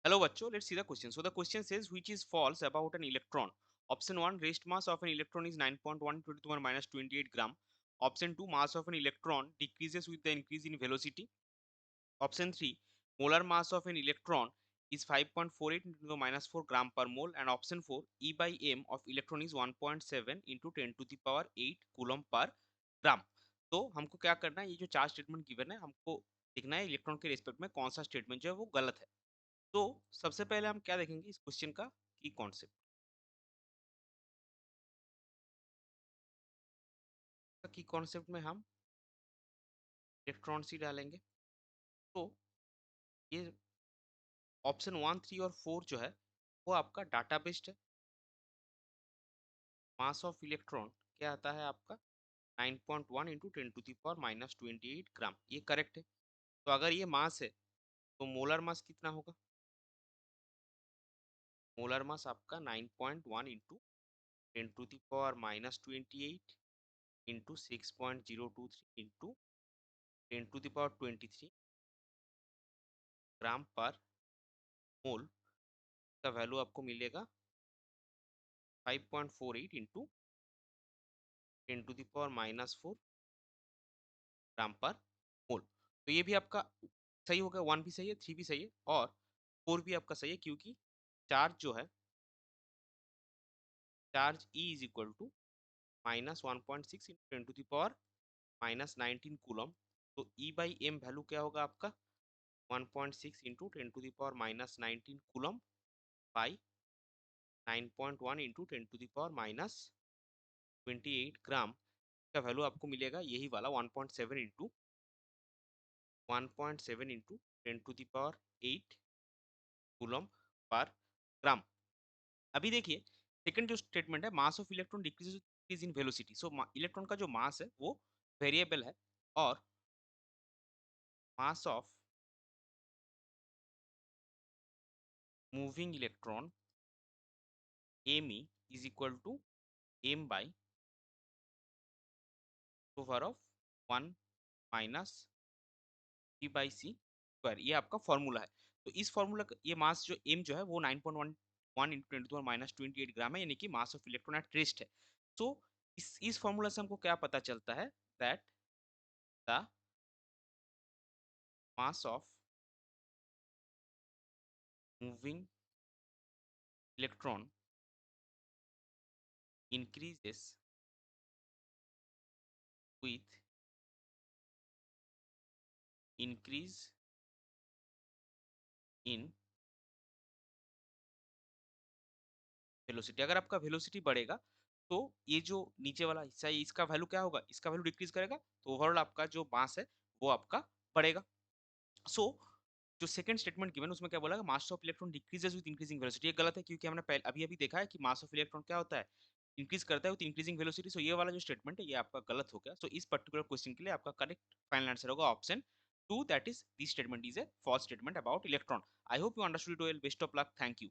Hello, bachcho. Let's see the question. So the question says, which is false about an electron? Option 1, rest mass of an electron is 9.1 to the power minus 28 gram. Option 2, mass of an electron decreases with the increase in velocity. Option 3, molar mass of an electron is 5.48 into the minus 4 gram per mole. And option 4, E by m of electron is 1.7 into 10 to the power 8 coulomb per gram. तो हमको क्या करना है, ये जो चार statement given है हमको देखना है इलेक्ट्रॉन के रिस्पेक्ट में कौन सा स्टेटमेंट जो है वो गलत है। तो सबसे पहले हम क्या देखेंगे इस क्वेश्चन का की कॉन्सेप्ट की कॉन्सेप्ट में हम इलेक्ट्रॉन सी डालेंगे। तो ये ऑप्शन 1, 3 और 4 जो है वो आपका डाटा बेस्ड है। मास ऑफ इलेक्ट्रॉन क्या आता है आपका 9.1 into 10 to the power minus 28 gram, ये करेक्ट है। तो अगर ये मास है तो मोलर मास कितना होगा? मोलर मास आपका 9.1 into 10 to the power minus 28 into 6.023 into 10 to the power 23 gram per mole का वैल्यू आपको मिलेगा 5.48 into 10 to the power minus 4 gram per mole. तो ये भी आपका सही हो गया, 1 भी सही है, 3 भी सही है और 4 भी आपका सही है, क्योंकि चार्ज जो है charge E is equal to -1.6 into 10 to the power -19 coulomb. तो E बाई एम वैल्यू क्या होगा आपका 1.6 into 10 to the power -19 coulomb by 9.1 into 10 to the power -28 gram का वैल्यू आपको मिलेगा यही वाला 1.7 into 1.7 into 10 to the power 8 coulomb per gram. अभी देखिए सेकंड जो स्टेटमेंट है, mass of electron decreases in velocity. So electron का जो मास है वो वेरिएबल है और mass of moving electron me is equal to m by over of 1 minus p by C square, ये आपका फॉर्मूला है। तो इस फॉर्मूला ये मास जो m जो है वो 9.1 इंटू 10 माइनस 28 ग्राम है, यानी कि मास ऑफ इलेक्ट्रॉन एट रेस्ट है। सो इस फॉर्मूला से हमको क्या पता चलता है that the mass of moving electron increases with increase in velocity. अगर आपका वेलोसिटी बढ़ेगा तो ये जो नीचे वाला हिस्सा है इसका वैल्यू क्या होगा, इसका वैल्यू डिक्रीज करेगा, तो ओवरऑल आपका जो मास है वो आपका बढ़ेगा। सो जो सेकंड स्टेटमेंट गिवन उसमें क्या बोला, मास of electron decreases with increasing velocity, ये गलत है, क्योंकि हमने पहले अभी अभी देखा है कि मास ऑफ इलेक्ट्रॉन क्या होता है, इंक्रीज करता है विद इंक्रीजिंग वेलोसिटी। सो ये वाला जो स्टेटमेंट है ये आपका गलत हो गया। सो इस पर्टिकुलर क्वेश्चन के लिए आपका करेक्ट फाइनल आंसर होगा option 2, that is this statement is a false statement about electron. I hope you understood it well. Best of luck, thank you.